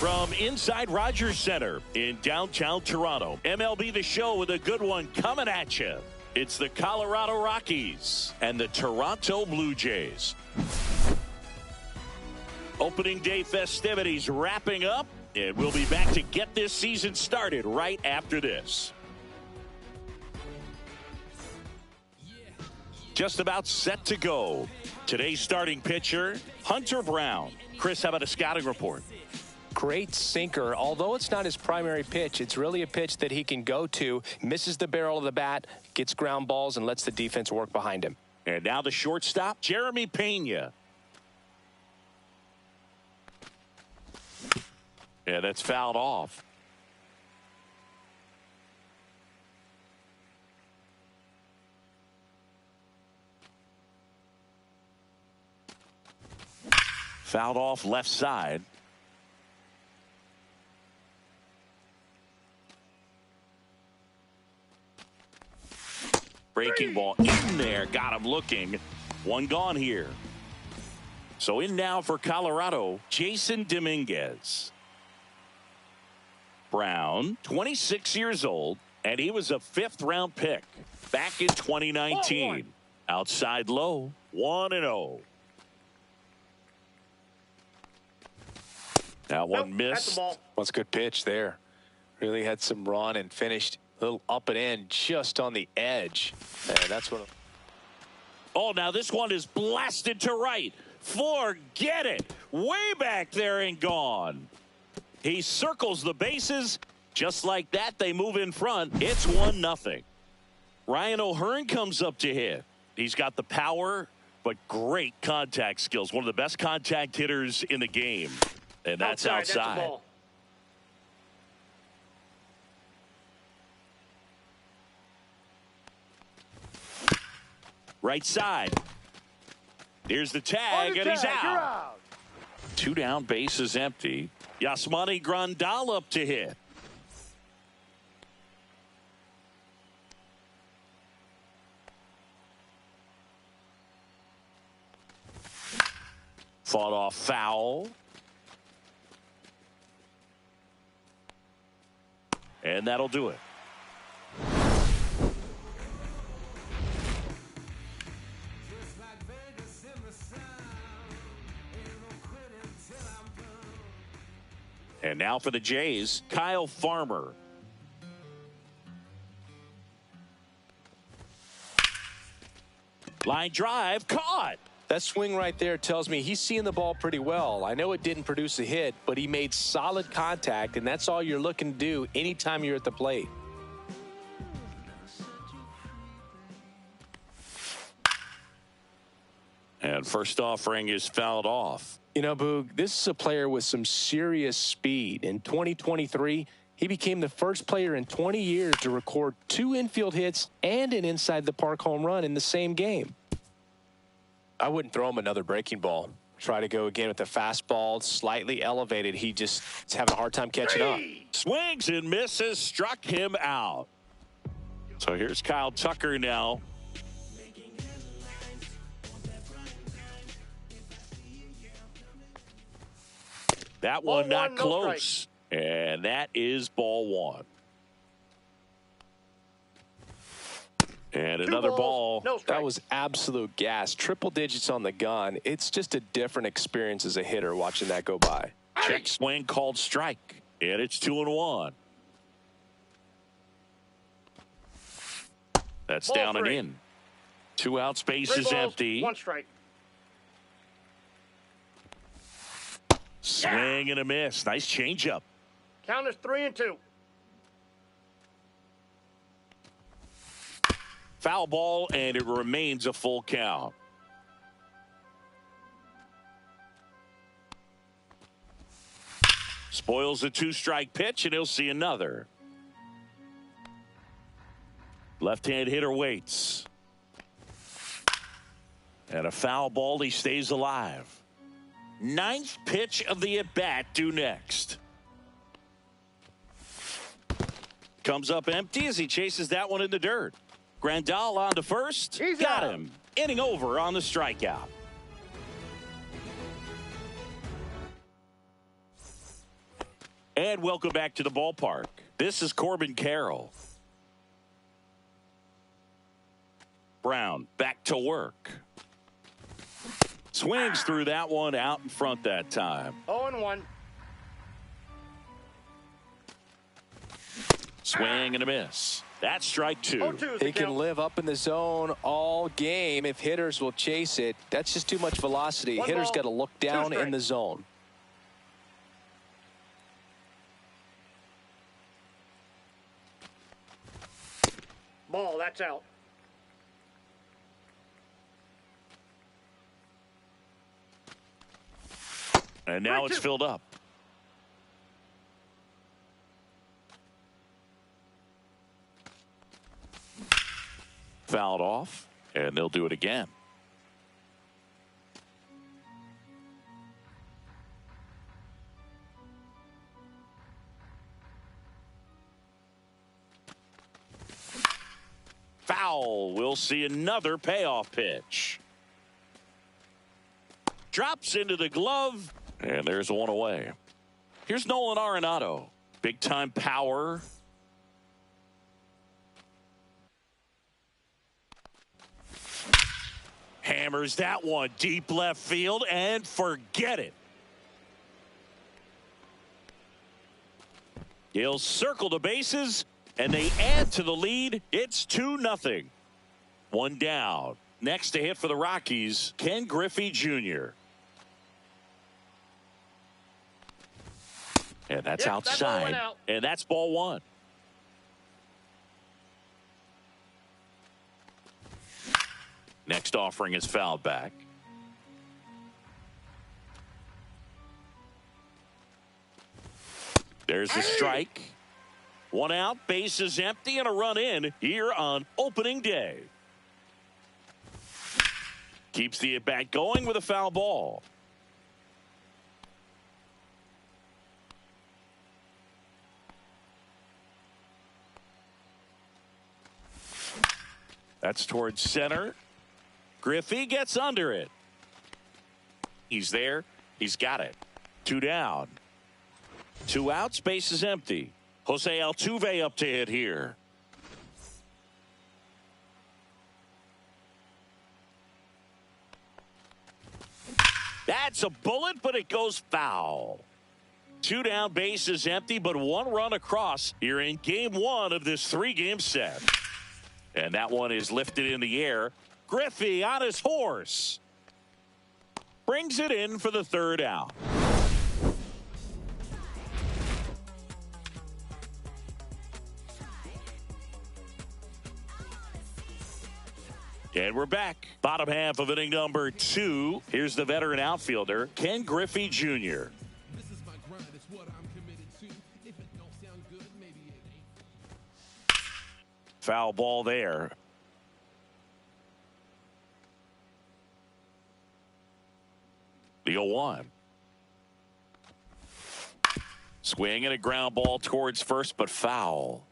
From inside Rogers Center in downtown Toronto, MLB The Show with a good one coming at you. It's the Colorado Rockies and the Toronto Blue Jays. Opening day festivities wrapping up, and we'll be back to get this season started right after this. Just about set to go. Today's starting pitcher, Hunter Brown. Chris, how about a scouting report? Great sinker. Although it's not his primary pitch, it's really a pitch that he can go to, misses the barrel of the bat, gets ground balls, and lets the defense work behind him. And now the shortstop, Jeremy Pena. Yeah, that's fouled off. Fouled off left side. Breaking ball in there. Got him looking. One gone here. So in now for Colorado, Jason Dominguez. Brown, 26 years old, and he was a 5th-round pick back in 2019. Outside low, 1-0. That one missed. That's a good pitch there. Really had some run and finished a little up and in just on the edge. And that's what. Oh, now this one is blasted to right. Forget it. Way back there and gone. He circles the bases. Just like that, they move in front. It's 1-0. Ryan O'Hearn comes up to hit. He's got the power, but great contact skills. One of the best contact hitters in the game. And that's outside. That's a ball. Right side. Here's the tag, and he's out. 2 down, bases empty. Yasmani Grandal up to hit. Fought off foul. And that'll do it. And now for the Jays, Kyle Farmer. Line drive, caught. That swing right there tells me he's seeing the ball pretty well. I know it didn't produce a hit, but he made solid contact, and that's all you're looking to do anytime you're at the plate. And first offering is fouled off. You know, Boog, this is a player with some serious speed. In 2023, he became the first player in 20 years to record 2 infield hits and an inside-the-park home run in the same game. I wouldn't throw him another breaking ball. Try to go again with the fastball, slightly elevated. He just is having a hard time catching up. Swings and misses, struck him out. So here's Kyle Tucker now. That one not close. And that is ball 1. And another ball. That was absolute gas. Triple digits on the gun. It's just a different experience as a hitter watching that go by. Check swing called strike. And it's 2-1. That's Ball down 3. and in. 2 outs, base is empty. 1 strike. Swing and a miss. Nice changeup. Count is 3-2. Foul ball, and it remains a full count. Spoils a 2-strike pitch, and he'll see another. Left-hand hitter waits. And a foul ball, he stays alive. 9th pitch of the at-bat due next. Comes up empty as he chases that one in the dirt. Grandal on to first. He's got out. him. Inning over on the strikeout. And welcome back to the ballpark. This is Corbin Carroll. Brown back to work. Swings through that one out in front that time. 0-1. Swing and a miss. That's strike two. He can live up in the zone all game if hitters will chase it. That's just too much velocity. Hitters got to look down in the zone. Ball, that's out. And now it's filled up. Fouled off, and they'll do it again. Foul. We'll see another payoff pitch. Drops into the glove, and there's one away. Here's Nolan Arenado. Big time power. Hammers that one deep left field and forget it. He'll circle the bases and they add to the lead. It's 2-0. One down. Next to hit for the Rockies, Ken Griffey Jr. And that's outside. And that's ball one. Next offering is fouled back. There's the strike. One out, bases empty, and a run in here on opening day. Keeps the at-bat going with a foul ball. That's towards center. Griffey gets under it. He's there. He's got it. Two down. Two outs. Base is empty. Jose Altuve up to hit here. That's a bullet, but it goes foul. Two down, base is empty, but one run across here in game one of this three-game set. And that one is lifted in the air. Griffey on his horse. Brings it in for the third out. And we're back. Bottom half of inning number 2. Here's the veteran outfielder, Ken Griffey Jr. Foul ball there. The 0-1. Swing and a ground ball towards first, but foul.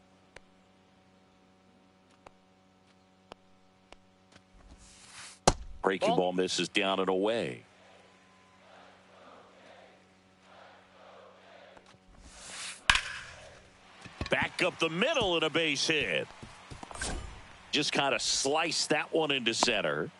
Breaking ball misses down and away. Back up the middle and a base hit. Just kind of sliced that one into center.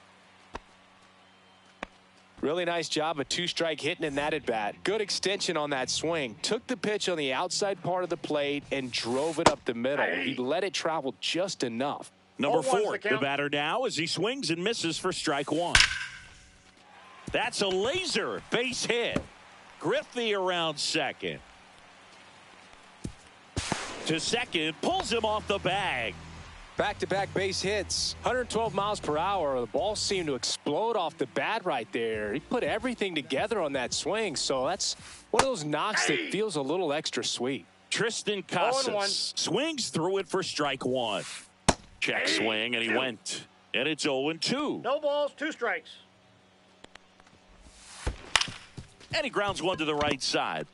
Really nice job of two-strike hitting in that at-bat. Good extension on that swing. Took the pitch on the outside part of the plate and drove it up the middle. He let it travel just enough. Number 4, the batter now as he swings and misses for strike one. That's a laser base hit. Griffey around second. To second, pulls him off the bag. Back-to-back base hits, 112 miles per hour. The ball seemed to explode off the bat right there. He put everything together on that swing, so that's one of those knocks that feels a little extra sweet. Tristan Casas swings through it for strike one. Check swing, and he went. And it's 0-2. No balls, 2 strikes. And he grounds one to the right side.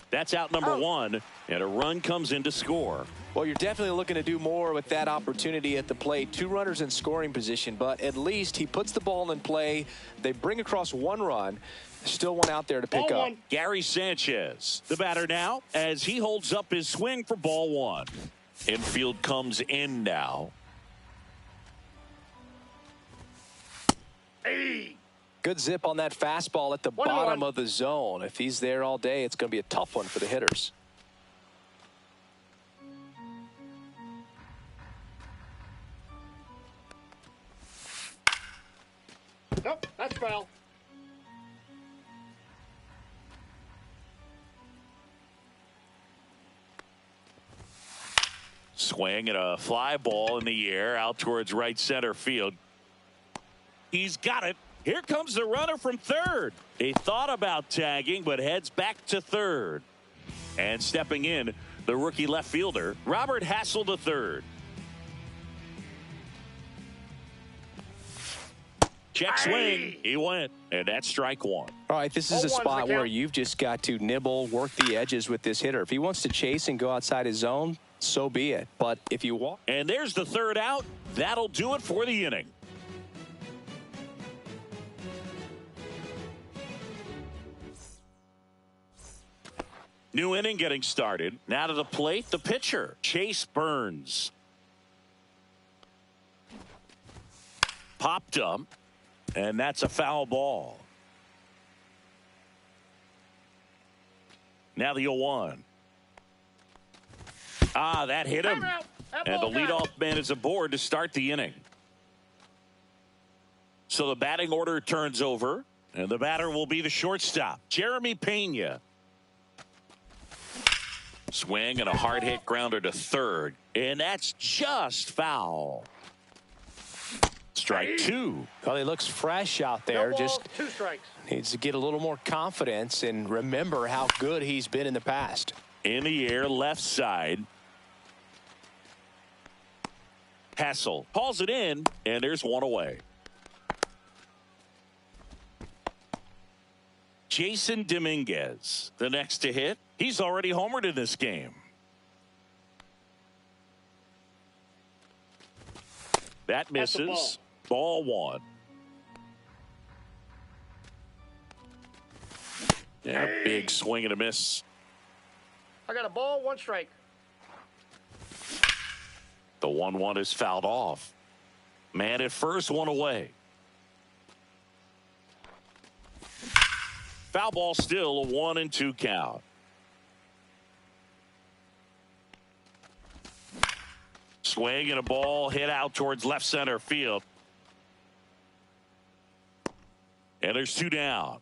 That's out number 1, and a run comes in to score. Well, you're definitely looking to do more with that opportunity at the plate. 2 runners in scoring position, but at least he puts the ball in play. They bring across 1 run. Still one out there to pick up. Gary Sanchez, the batter now, as he holds up his swing for ball 1. Infield comes in now. Hey. Good zip on that fastball at the bottom of the zone. If he's there all day, it's going to be a tough one for the hitters. Nope, that's foul. Swing and a fly ball in the air out towards right center field. He's got it. Here comes the runner from third. He thought about tagging, but heads back to third. And stepping in, the rookie left fielder, Robert Hassel III. Check swing. He went, and that's strike 1. All right, this is a spot where you've just got to nibble, work the edges with this hitter. If he wants to chase and go outside his zone, so be it. But if you walk. And there's the third out. That'll do it for the inning. New inning getting started. Now to the plate, the pitcher, Chase Burns. Popped up, and that's a foul ball. Now the 0-1. That hit him. And the leadoff man is aboard to start the inning. So the batting order turns over, and the batter will be the shortstop, Jeremy Pena. Swing and a hard hit grounder to third, and that's just foul. Strike 2. Well, he looks fresh out there. No balls, just 2 strikes. Needs to get a little more confidence and remember how good he's been in the past. In the air, left side. Hassel hauls it in, and there's 1 away. Jason Dominguez, the next to hit. He's already homered in this game. That misses. Ball 1. Yeah, big swing and a miss. I got a ball, 1 strike. The 1-1 is fouled off. Man at first, 1 away. Foul ball still, a 1-2 count. Swing and a ball hit out towards left center field. And there's 2 down.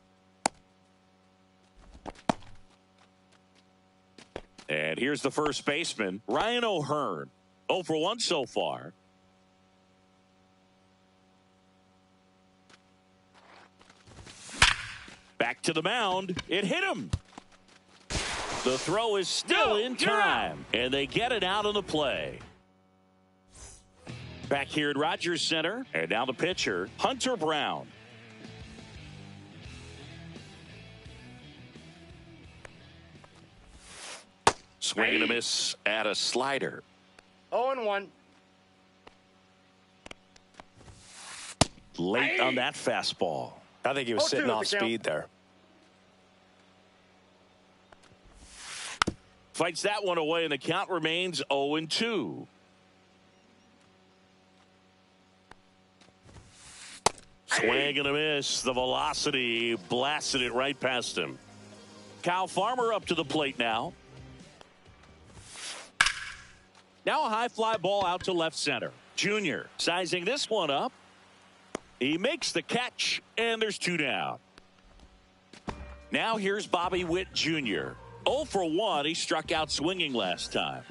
And here's the first baseman, Ryan O'Hearn. 0 for 1 so far. Back to the mound. It hit him. The throw is still in time. And they get it out of the play. Back here at Rogers Center. And now the pitcher, Hunter Brown. Swing and a miss at a slider. 0-1. Late on that fastball. I think he was sitting off speed there. Fights that one away, and the count remains 0-2. Swing and a miss. The velocity blasted it right past him. Kyle Farmer up to the plate now. Now a high fly ball out to left center. Junior sizing this one up. He makes the catch, and there's 2 down. Now here's Bobby Witt Jr. 0 for 1. He struck out swinging last time.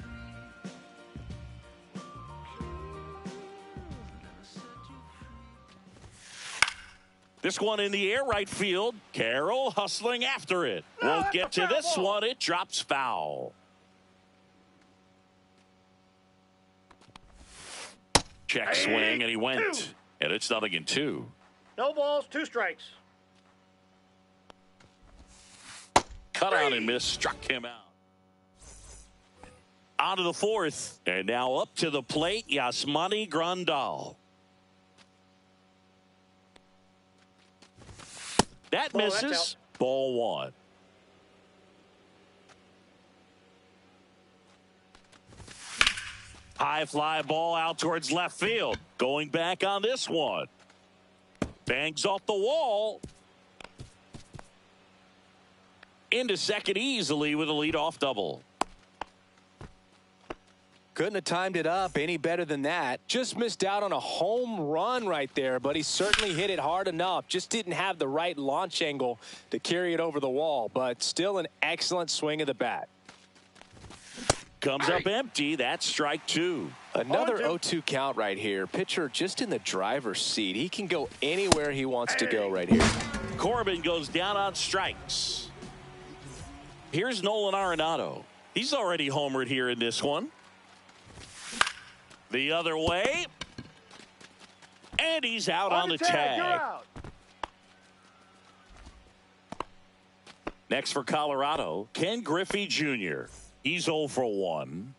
This one in the air, right field. Carroll hustling after it. Won't get to this one. It drops foul. Check swing, and he went. And it's 0-2. No balls, 2 strikes. Cut out and miss. Struck him out. On to the fourth. And now up to the plate, Yasmani Grandal. That misses. Ball one. High fly ball out towards left field. Going back on this one. Bangs off the wall. Into second easily with a leadoff double. Couldn't have timed it up any better than that. Just missed out on a home run right there, but he certainly hit it hard enough. Just didn't have the right launch angle to carry it over the wall, but still an excellent swing of the bat. Comes up empty. That's strike two. Another 0-2 count right here. Pitcher just in the driver's seat. He can go anywhere he wants to go right here. Corbin goes down on strikes. Here's Nolan Arenado. He's already homered here in this one. The other way. And he's out on the tag. Next for Colorado, Ken Griffey Jr. He's 0 for 1.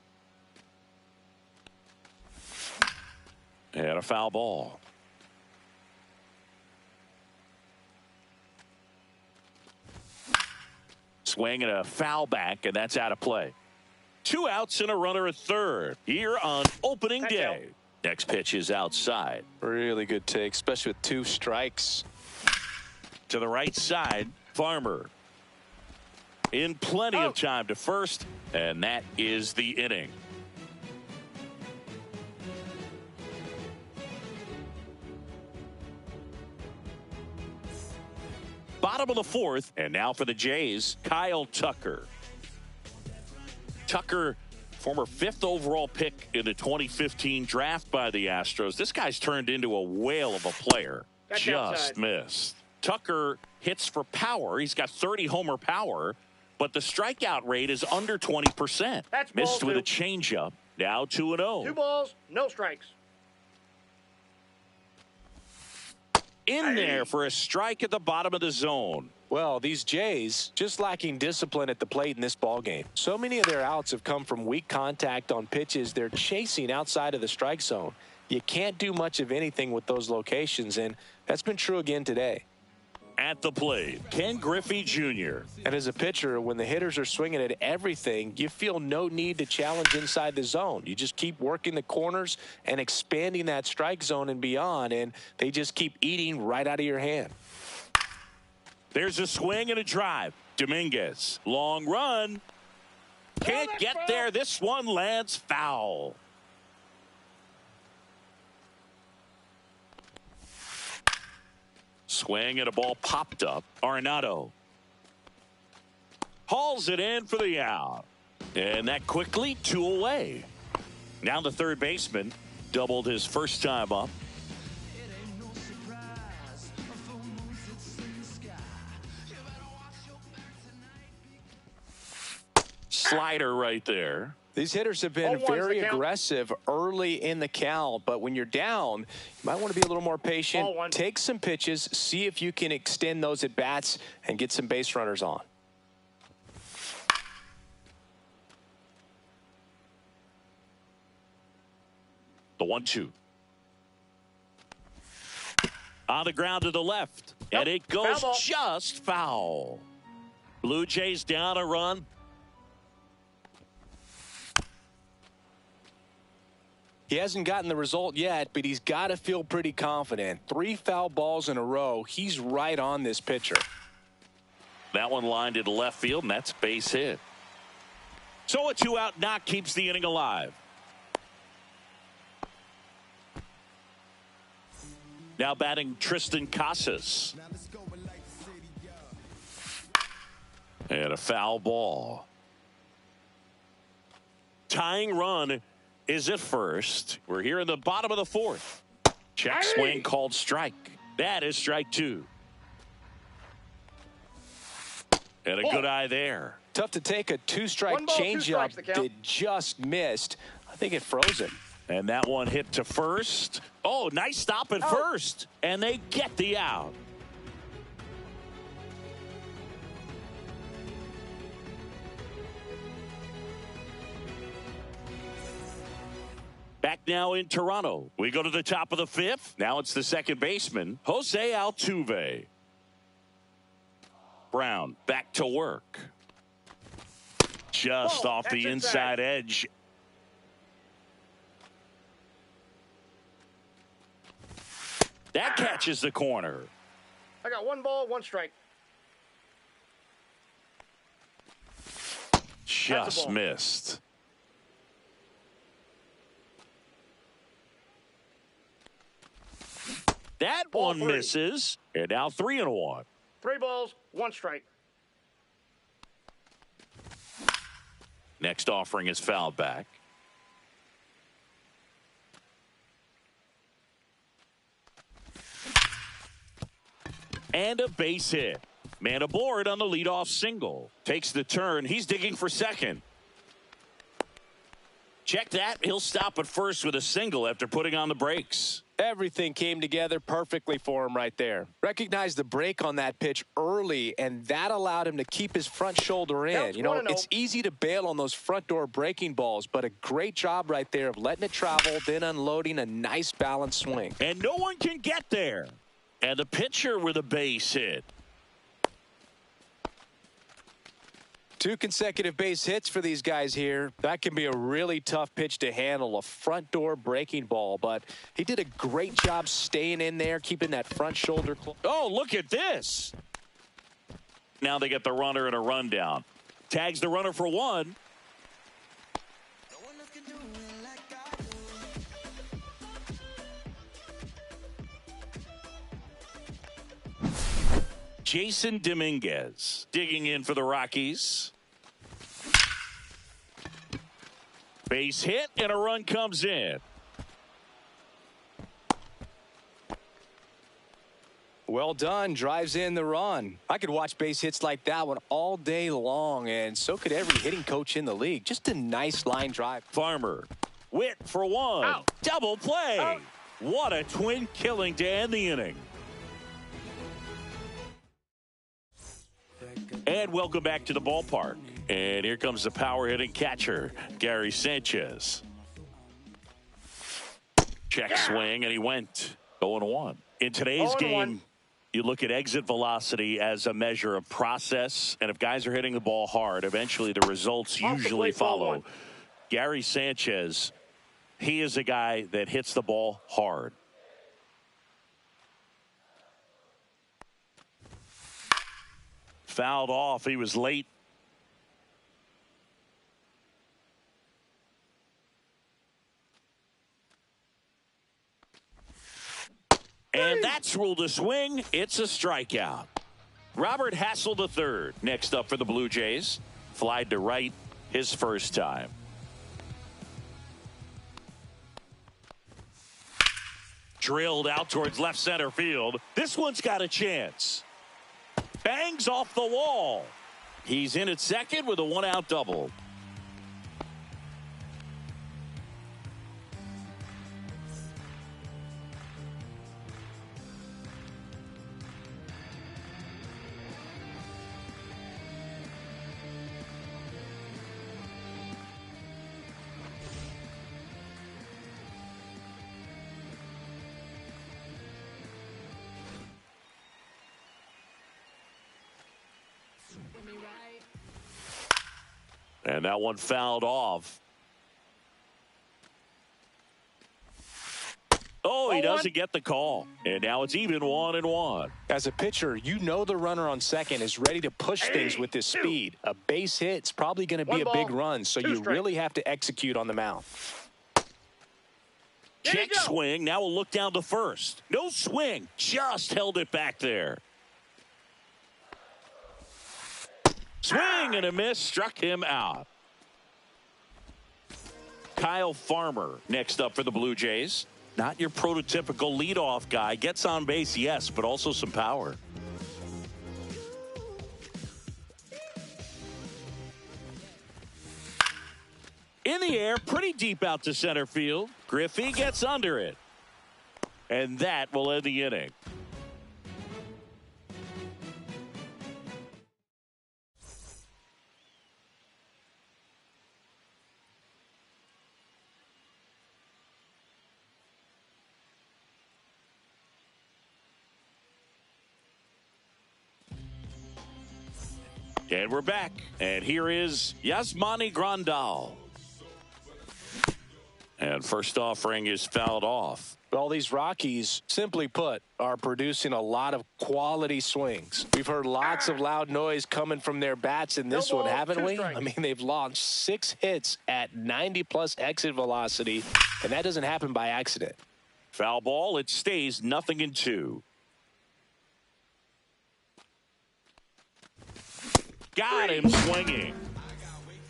And a foul ball. Swing and a foul back, and that's out of play. 2 outs and a runner at third here on opening day. Next pitch is outside. Really good take, especially with 2 strikes. To the right side, Farmer. In plenty of time to first, and that is the inning. Bottom of the fourth, and now for the Jays, Kyle Tucker. Tucker, former 5th overall pick in the 2015 draft by the Astros. This guy's turned into a whale of a player. Just missed. Tucker hits for power. He's got 30 homer power, but the strikeout rate is under 20%. That's missed with a changeup. Now 2-0. 2 balls, no strikes. In there for a strike at the bottom of the zone. Well, these Jays just lacking discipline at the plate in this ballgame. So many of their outs have come from weak contact on pitches they're chasing outside of the strike zone. You can't do much of anything with those locations, and that's been true again today. At the plate, Ken Griffey Jr. And as a pitcher, when the hitters are swinging at everything, you feel no need to challenge inside the zone. You just keep working the corners and expanding that strike zone and beyond, and they just keep eating right out of your hand. There's a swing and a drive. Dominguez, long run. Can't get there. This one lands foul. Swing and a ball popped up. Arenado hauls it in for the out. And that quickly 2 away. Now the third baseman doubled his first time up. Slider right there. These hitters have been very aggressive early in the count, but when you're down, you might want to be a little more patient. Take some pitches, see if you can extend those at bats and get some base runners on. The 1-2. On the ground to the left, and it goes just foul. Blue Jays down a run. He hasn't gotten the result yet, but he's got to feel pretty confident. 3 foul balls in a row. He's right on this pitcher. That one lined into left field, and that's base hit. So a 2-out knock keeps the inning alive. Now batting Tristan Casas. And a foul ball. Tying run is at first. We're here in the bottom of the fourth. Check swing called strike. That is strike 2. And a good eye there. Tough to take a 2-strike changeup that just missed. I think it froze him. And that one hit to first. Oh, nice stop at first. And they get the out. Back now in Toronto. We go to the top of the fifth. Now it's the second baseman, Jose Altuve. Brown back to work. Just off the inside edge. That catches the corner. I got 1 ball, 1 strike. Just missed. That one misses. And now 3-1. 3 balls, 1 strike. Next offering is fouled back. And a base hit. Man aboard on the leadoff single. Takes the turn. He's digging for second. Check that. He'll stop at first with a single after putting on the brakes. Everything came together perfectly for him right there. Recognized the break on that pitch early, and that allowed him to keep his front shoulder in. You know, it's easy to bail on those front door breaking balls, but a great job right there of letting it travel, then unloading a nice balanced swing. And no one can get there. And the pitcher with a base hit. 2 consecutive base hits for these guys here. That can be a really tough pitch to handle, a front door breaking ball, but he did a great job staying in there, keeping that front shoulder close. Oh, look at this. Now they get the runner and a rundown. Tags the runner for 1. Jason Dominguez digging in for the Rockies. Base hit and a run comes in. Well done. Drives in the run. I could watch base hits like that one all day long, and so could every hitting coach in the league. Just a nice line drive. Farmer. Witt for 1. Out. Double play. Out. What a twin killing to end the inning. And welcome back to the ballpark. And here comes the power hitting catcher, Gary Sanchez. Check swing, and he went 0-1. In today's game, you look at exit velocity as a measure of process. And if guys are hitting the ball hard, eventually the results usually follow. Gary Sanchez, he is a guy that hits the ball hard. Fouled off. He was late. And that's ruled a swing. It's a strikeout. Robert Hassel III next up for the Blue Jays. Flied to right his first time. Drilled out towards left center field. This one's got a chance. Bangs off the wall. He's in at second with a 1-out double. And that one fouled off. Oh, he doesn't get the call. And now it's even 1-1. As a pitcher, you know the runner on second is ready to push things with his speed. A base hit's probably going to be a big run, so you really have to execute on the mound. Check swing. Now we'll look down to first. No swing. Just held it back there. Swing and a miss. Struck him out. Kyle Farmer next up for the Blue Jays. Not your prototypical leadoff guy. Gets on base, yes, but also some power. In the air, pretty deep out to center field. Griffey gets under it. And that will end the inning. And we're back. And here is Yasmani Grandal. And first offering is fouled off. Well, these Rockies, simply put, are producing a lot of quality swings. We've heard lots of loud noise coming from their bats in this one, haven't we? I mean, they've launched 6 hits at 90-plus exit velocity, and that doesn't happen by accident. Foul ball. It stays 0-2. Got him swinging.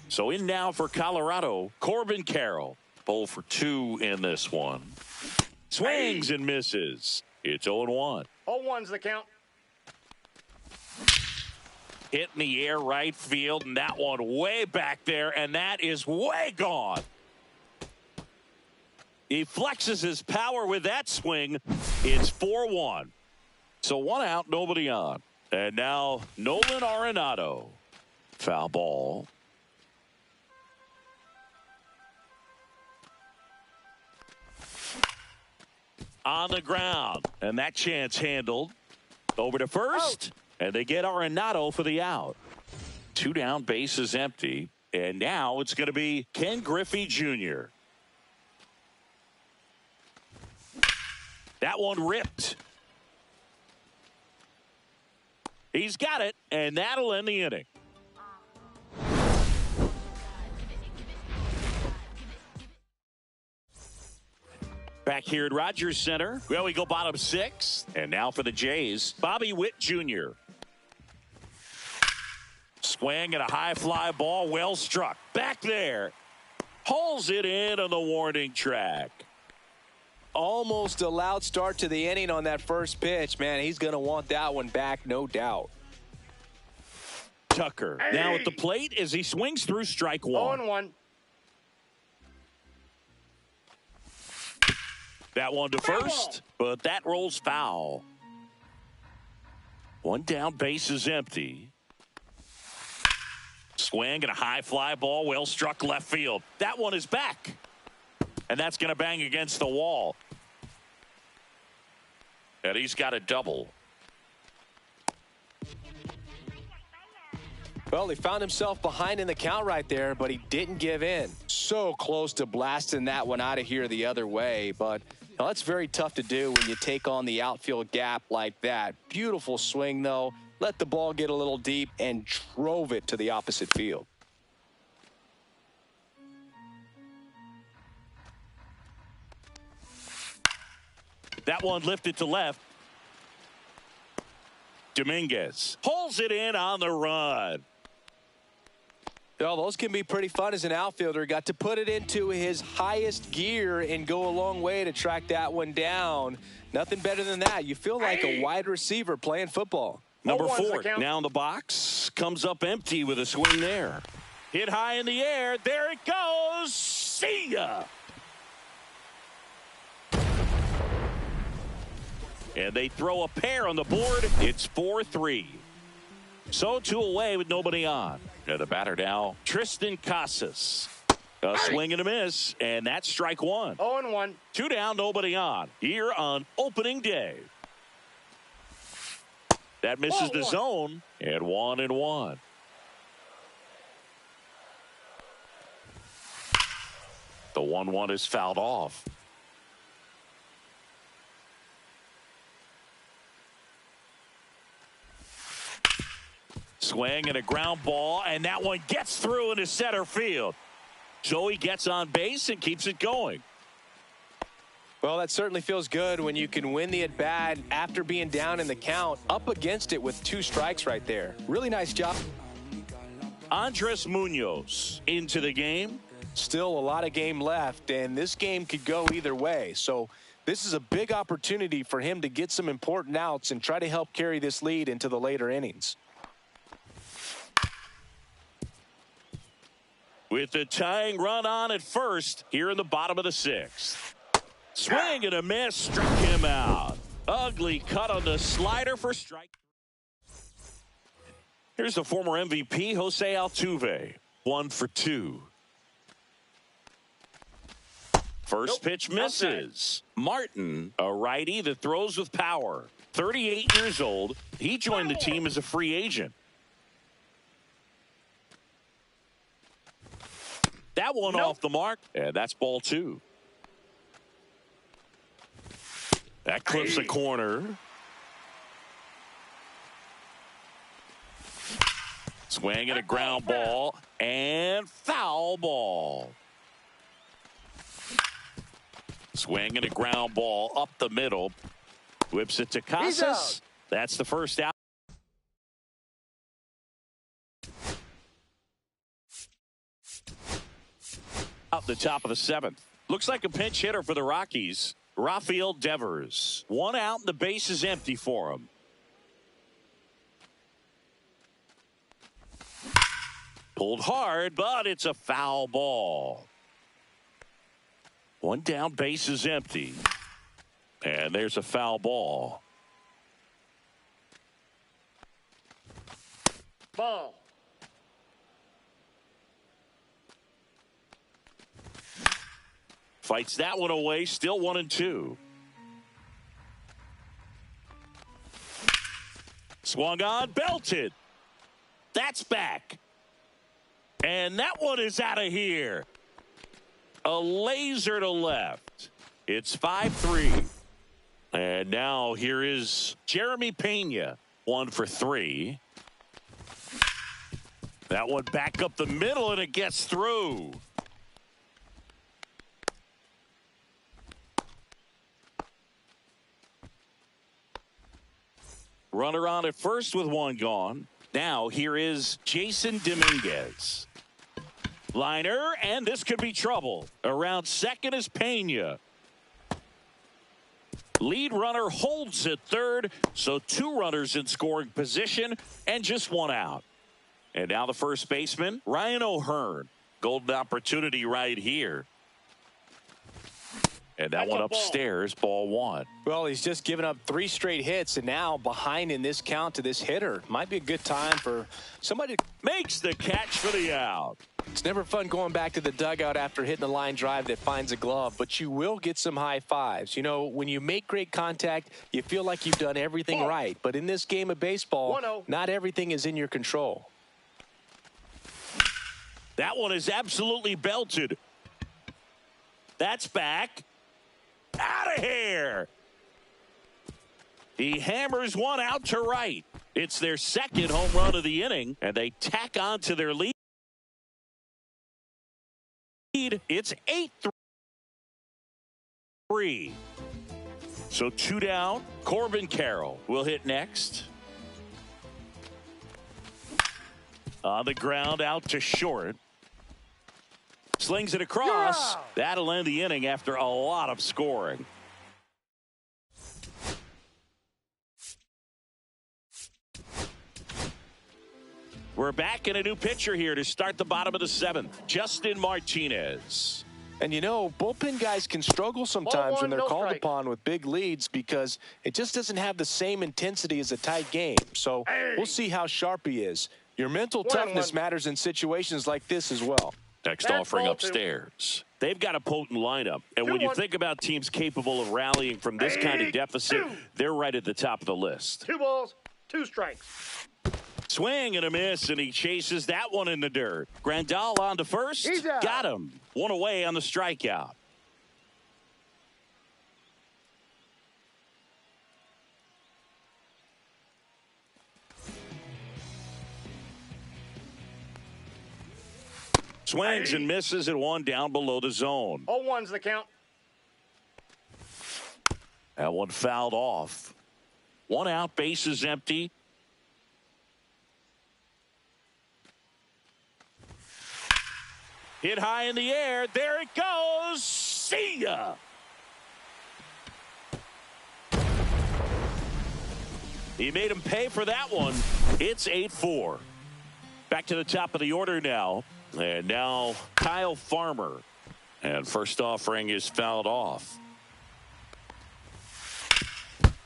So in now for Colorado, Corbin Carroll. 0 for 2 in this one. Swings and misses. It's 0-1. 0-1's the count. Hit in the air right field, and that one way back there, and that is way gone. He flexes his power with that swing. It's 4-1. So 1 out, nobody on. And now Nolan Arenado. Foul ball. On the ground. And that chance handled. Over to first. And they get Arenado for the out. 2 down, bases empty. And now it's going to be Ken Griffey Jr. That one ripped. He's got it, and that'll end the inning. Back here at Rogers Center. Well, we go bottom 6. And now for the Jays, Bobby Witt Jr. Swing and a high fly ball, well struck. Back there. Hauls it in on the warning track. Almost a loud start to the inning on that first pitch. Man, he's going to want that one back, no doubt. Tucker now at the plate as he swings through strike 1. 0-1. That one to first, but that rolls foul. 1 down, base is empty. Swing and a high fly ball, well struck left field. That one is back. And that's going to bang against the wall. And he's got a double. Well, he found himself behind in the count right there, but he didn't give in. So close to blasting that one out of here the other way, but that's very tough to do when you take on the outfield gap like that. Beautiful swing, though. Let the ball get a little deep and drove it to the opposite field. That one lifted to left. Dominguez pulls it in on the run. Well, those can be pretty fun as an outfielder. Got to put it into his highest gear and go a long way to track that one down. Nothing better than that. You feel like a wide receiver playing football. Number 4 now in the box. Comes up empty with a swing there. Hit high in the air. There it goes. See ya. And they throw a pair on the board. It's 4-3. So 2 away with nobody on. And the batter now, Tristan Casas. A swing and a miss, and that's strike 1. 0-1. 2 down, nobody on. Here on opening day. That misses the zone, and 1-1. The 1-1 is fouled off. Swing and a ground ball, and that one gets through into center field. So he gets on base and keeps it going. Well, that certainly feels good when you can win the at-bat after being down in the count, up against it with 2 strikes right there. Really nice job. Andres Munoz into the game. Still a lot of game left, and this game could go either way. So this is a big opportunity for him to get some important outs and try to help carry this lead into the later innings. With the tying run on at first here in the bottom of the 6th. Swing and a miss, struck him out. Ugly cut on the slider for strike. Here's the former MVP, Jose Altuve. 1 for 2. First pitch misses. Martin, a righty that throws with power. 38 years old. He joined the team as a free agent. that one off the mark, and that's ball 2. That clips the corner. Swing and a ground ball and foul ball. Swing and a ground ball up the middle. Whips it to Casas. That's the first out. Out the top of the 7th. Looks like a pinch hitter for the Rockies. Rafael Devers. 1 out and the base is empty for him. Pulled hard, but it's a foul ball. 1 down, base is empty. And there's a foul ball. Ball. Fights that one away, still 1-2. Swung on, belted. That's back. And that one is out of here. A laser to left. It's 5-3. And now here is Jeremy Pena. 1 for 3. That one back up the middle and it gets through. Runner on at first with 1 gone. Now here is Jason Dominguez. Liner, and this could be trouble. Around second is Pena. Lead runner holds at third, so 2 runners in scoring position and just 1 out. And now the first baseman, Ryan O'Hearn. Golden opportunity right here. And that one upstairs, ball 1. Well, he's just given up 3 straight hits, and now behind in this count to this hitter. Might be a good time for somebody. Makes the catch for the out. It's never fun going back to the dugout after hitting a line drive that finds a glove, but you will get some high fives. You know, when you make great contact, you feel like you've done everything right. But in this game of baseball, not everything is in your control. That one is absolutely belted. That's back. Out of here. He hammers one out to right. It's their second home run of the inning, and they tack on to their lead. It's 8-3. So 2 down. Corbin Carroll will hit next. On the ground out to short. Slings it across. That'll end the inning after a lot of scoring. We're back in a new pitcher here to start the bottom of the 7th. Justin Martinez. And you know, bullpen guys can struggle sometimes when they're called upon with big leads because it just doesn't have the same intensity as a tight game. So we'll see how sharp he is. Your mental toughness matters in situations like this as well. Next offering upstairs. They've got a potent lineup. And when you think about teams capable of rallying from this kind of deficit, they're right at the top of the list. 2 balls, 2 strikes. Swing and a miss, and he chases that one in the dirt. Grandal on to first. Got him. 1 away on the strikeout. Swings and misses at 1 down below the zone. 0-1's the count. That one fouled off. 1 out, base is empty. Hit high in the air. There it goes. See ya. He made him pay for that one. It's 8-4. Back to the top of the order now. And now Kyle Farmer. And first offering is fouled off.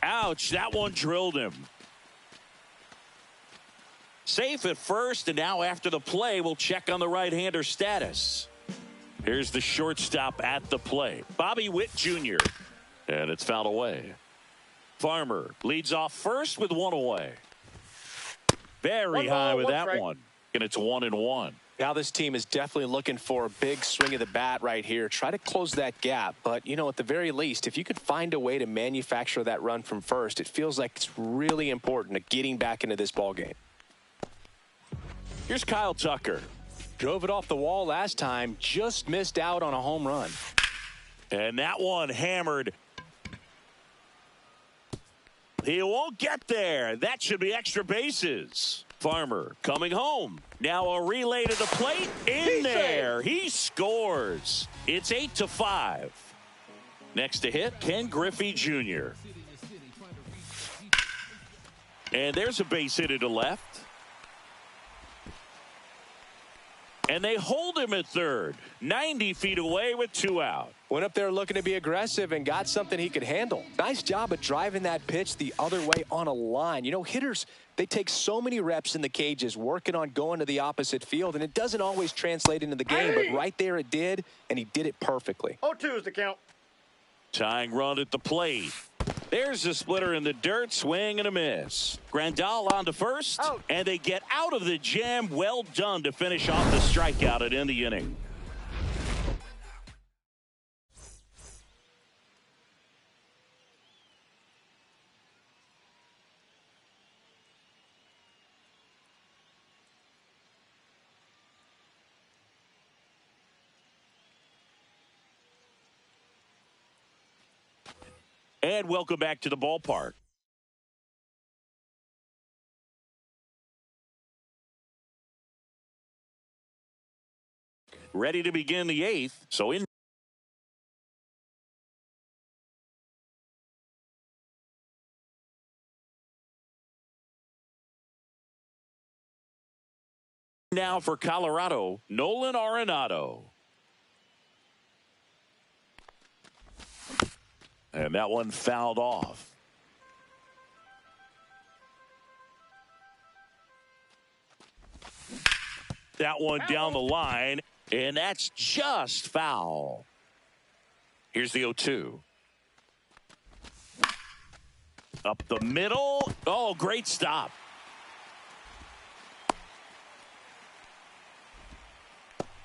Ouch, that one drilled him. Safe at first, and now after the play, we'll check on the right-hander status. Here's the shortstop at the plate, Bobby Witt Jr. And it's fouled away. Farmer leads off first with 1 away. Very high with that one. And it's 1-1. Now this team is definitely looking for a big swing of the bat right here. Try to close that gap. But, you know, at the very least, if you could find a way to manufacture that run from first, it feels like it's really important to getting back into this ball game. Here's Kyle Tucker. Drove it off the wall last time, just missed out on a home run. And that one hammered. He won't get there. That should be extra bases. Farmer coming home. Now a relay to the plate. In there. He scores. It's 8-5. Next to hit, Ken Griffey Jr. And there's a base hit to left. And they hold him at third. 90 feet away with 2 out. Went up there looking to be aggressive and got something he could handle. Nice job of driving that pitch the other way on a line. You know, hitters, they take so many reps in the cages working on going to the opposite field, and it doesn't always translate into the game, but right there it did, and he did it perfectly. 0-2 is the count. Tying run at the plate. There's the splitter in the dirt. Swing and a miss. Grandal on to first. Out. And they get out of the jam. Well done to finish off the strikeout at end the inning. And welcome back to the ballpark. Ready to begin the 8th. So in now for Colorado, Nolan Arenado. And that one fouled off. That one down the line, and that's just foul. Here's the 0-2. Up the middle. Oh, great stop.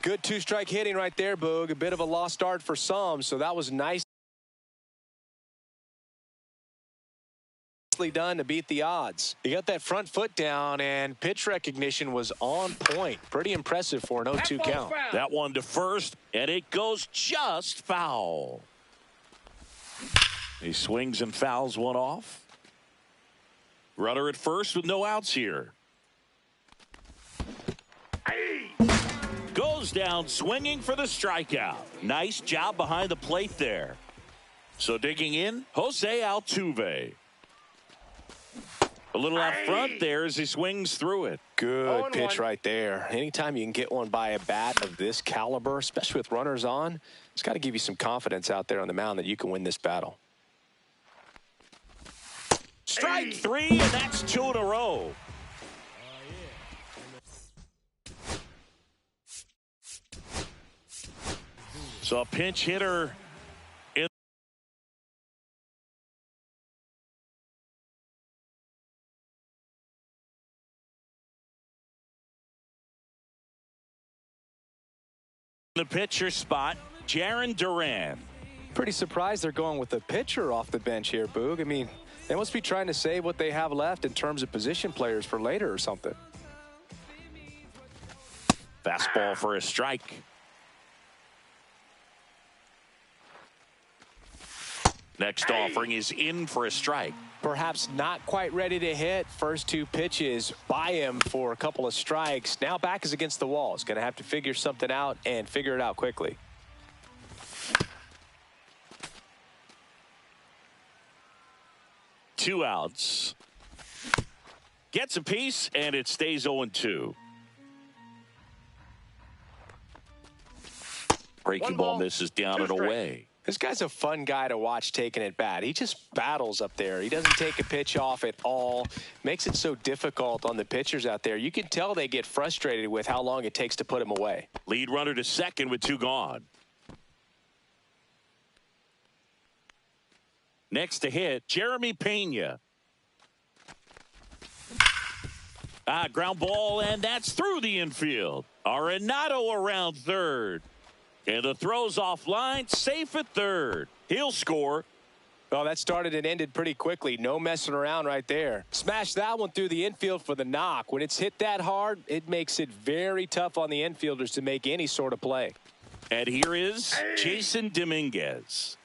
Good two-strike hitting right there, Boog. A bit of a lost start for some, so that was nice. Done to beat the odds. He got that front foot down, and pitch recognition was on point. Pretty impressive for an 0-2 count. That one to first, and it goes just foul. He swings and fouls one off. Runner at first with no outs here. Goes down swinging for the strikeout. Nice job behind the plate there. So digging in, Jose Altuve. A little out front there as he swings through it. Good pitch right there. Anytime you can get one by a bat of this caliber, especially with runners on, it's got to give you some confidence out there on the mound that you can win this battle. Strike 3, and that's 2 in a row. So a pinch hitter in the pitcher spot, Jarren Duran. Pretty surprised they're going with the pitcher off the bench here, Boog. I mean, they must be trying to save what they have left in terms of position players for later or something. Fastball for a strike. Next offering is in for a strike. Perhaps not quite ready to hit. First 2 pitches by him for a couple of strikes. Now back is against the wall. He's going to have to figure something out and figure it out quickly. Two outs. Gets a piece, and it stays 0-2. Breaking ball misses down and away. This guy's a fun guy to watch taking it bat. He just battles up there. He doesn't take a pitch off at all. Makes it so difficult on the pitchers out there. You can tell they get frustrated with how long it takes to put him away. Lead runner to second with 2 gone. Next to hit, Jeremy Pena. Ground ball, and that's through the infield. Arenado around third. And the throw's offline, safe at third. He'll score. Oh, that started and ended pretty quickly. No messing around right there. Smashed that one through the infield for the knock. When it's hit that hard, it makes it very tough on the infielders to make any sort of play. And here is Jason Dominguez.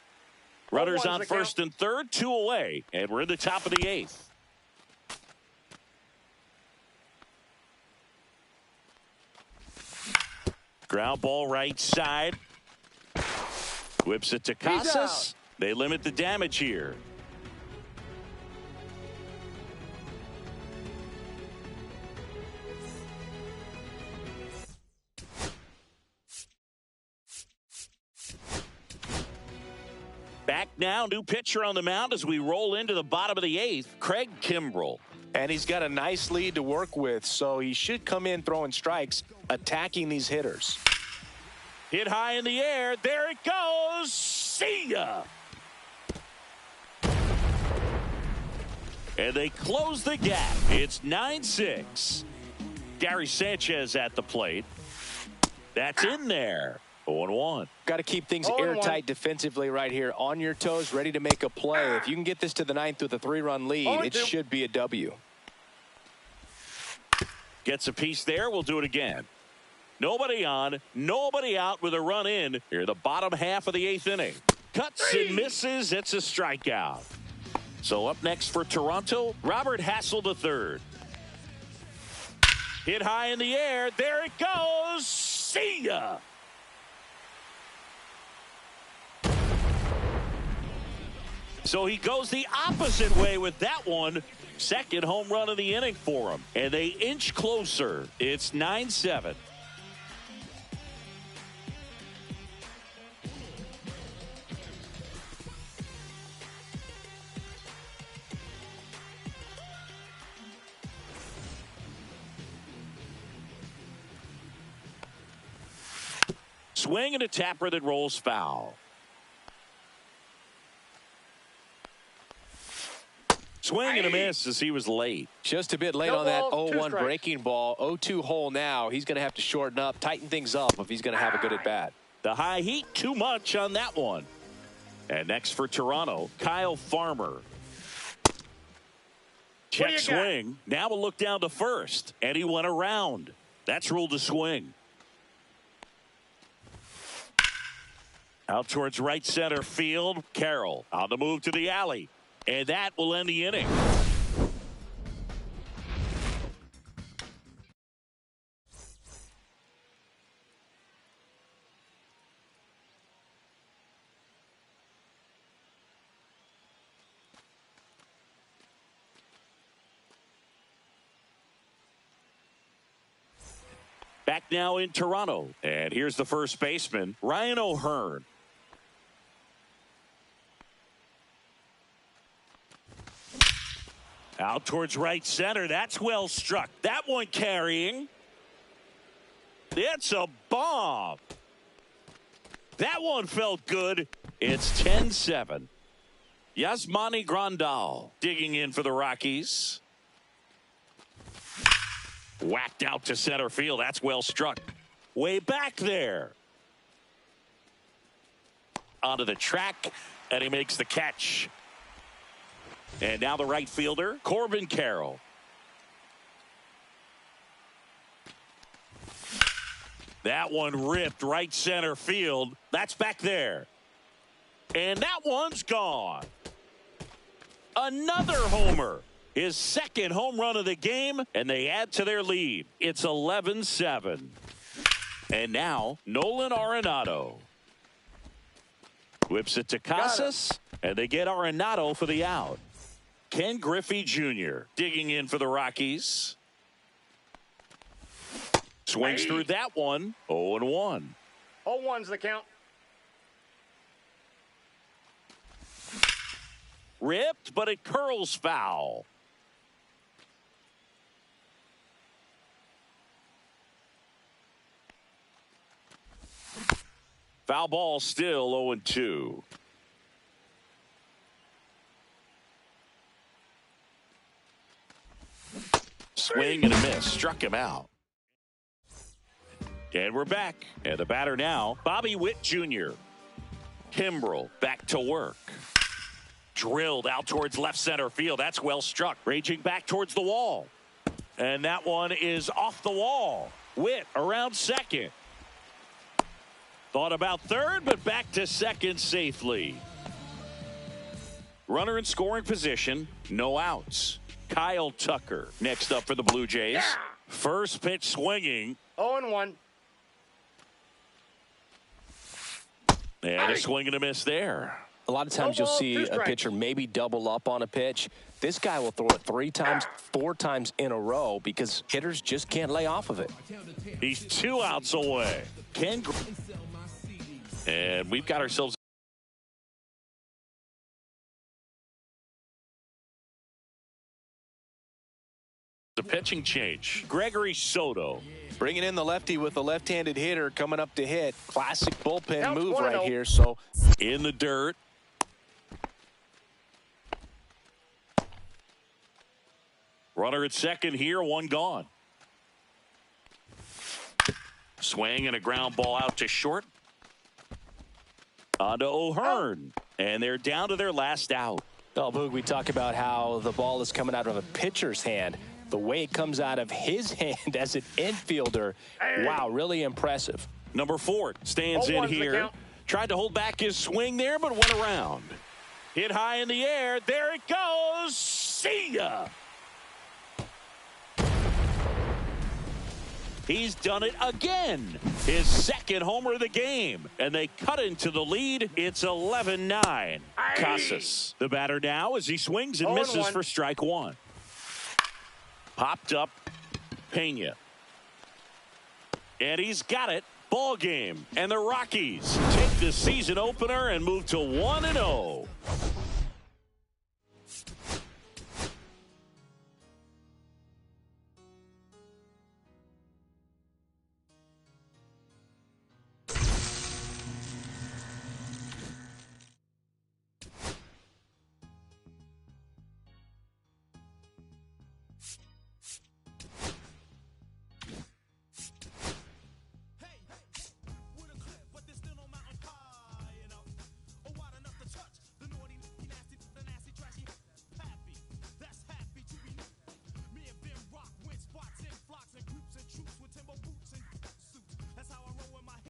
Runners on first and third, 2 away. And we're in the top of the 8th. Ground ball right side. Whips it to Casas. They limit the damage here. Back now, new pitcher on the mound as we roll into the bottom of the 8th, Craig Kimbrell. And he's got a nice lead to work with, so he should come in throwing strikes, attacking these hitters. Hit high in the air. There it goes. See ya. And they close the gap. It's 9-6. Gary Sanchez at the plate. That's in there. 0-1. Got to keep things airtight defensively right here. On your toes, ready to make a play. If you can get this to the 9th with a 3-run lead, it should be a W. Gets a piece there. We'll do it again. Nobody on, nobody out with a run in. Here, the bottom half of the 8th inning. Cuts and misses. It's a strikeout. So up next for Toronto, Robert Hassel III. Hit high in the air. There it goes. See ya. So he goes the opposite way with that one. Second home run of the inning for him. And they inch closer. It's 9-7. Swing and a tapper that rolls foul. Swing and a miss as he was late. Just a bit late on that 0-1 breaking ball. 0-2 hole now. He's going to have to shorten up, tighten things up if he's going to have a good at bat. The high heat, too much on that one. And next for Toronto, Kyle Farmer. Check swing. Now we'll look down to first. And he went around. That's ruled a swing. Out towards right center field. Carroll on the move to the alley. And that will end the inning. Back now in Toronto. And here's the first baseman, Ryan O'Hearn. Out towards right center. That's well struck. That one carrying. It's a bomb. That one felt good. It's 10-7. Yasmani Grandal digging in for the Rockies. Whacked out to center field. That's well struck. Way back there. Onto the track, and he makes the catch. And now the right fielder, Corbin Carroll. That one ripped right center field. That's back there. And that one's gone. Another homer. His second home run of the game, and they add to their lead. It's 11-7. And now, Nolan Arenado. Whips it to Casas, and they get Arenado for the out. Ken Griffey Jr. digging in for the Rockies. Swings through that one. 0-1. 0-1's the count. Ripped, but it curls foul. Foul ball still 0-2. Swing and a miss. Struck him out. And we're back. And the batter now, Bobby Witt Jr. Kimbrel back to work. Drilled out towards left center field. That's well struck. Raging back towards the wall. And that one is off the wall. Witt around second. Thought about third, but back to second safely. Runner in scoring position. No outs. Kyle Tucker next up for the Blue Jays. Yeah. First pitch swinging. 0-1. And a swing and a miss there. A lot of times you'll see a pitcher maybe double up on a pitch. This guy will throw it 3 times, 4 times in a row because hitters just can't lay off of it. He's 2 outs away. And we've got ourselves the pitching change. Gregory Soto. Bringing in the lefty with a left-handed hitter coming up to hit. Classic bullpen Counts move 1-0. right here. So In the dirt. Runner at second here, 1 gone. Swing and a ground ball out to short. On to O'Hearn. And they're down to their last out. Oh, Boog, we talk about how the ball is coming out of a pitcher's hand. The way it comes out of his hand as an infielder, wow, really impressive. Number 4 stands in here. Tried to hold back his swing there, but went around. Hit high in the air. There it goes. See ya. He's done it again. His second homer of the game. And they cut into the lead. It's 11-9. Casas, the batter now as he swings and misses for strike 1. Popped up Pena. And he's got it. Ball game. And the Rockies take the season opener and move to 1-0.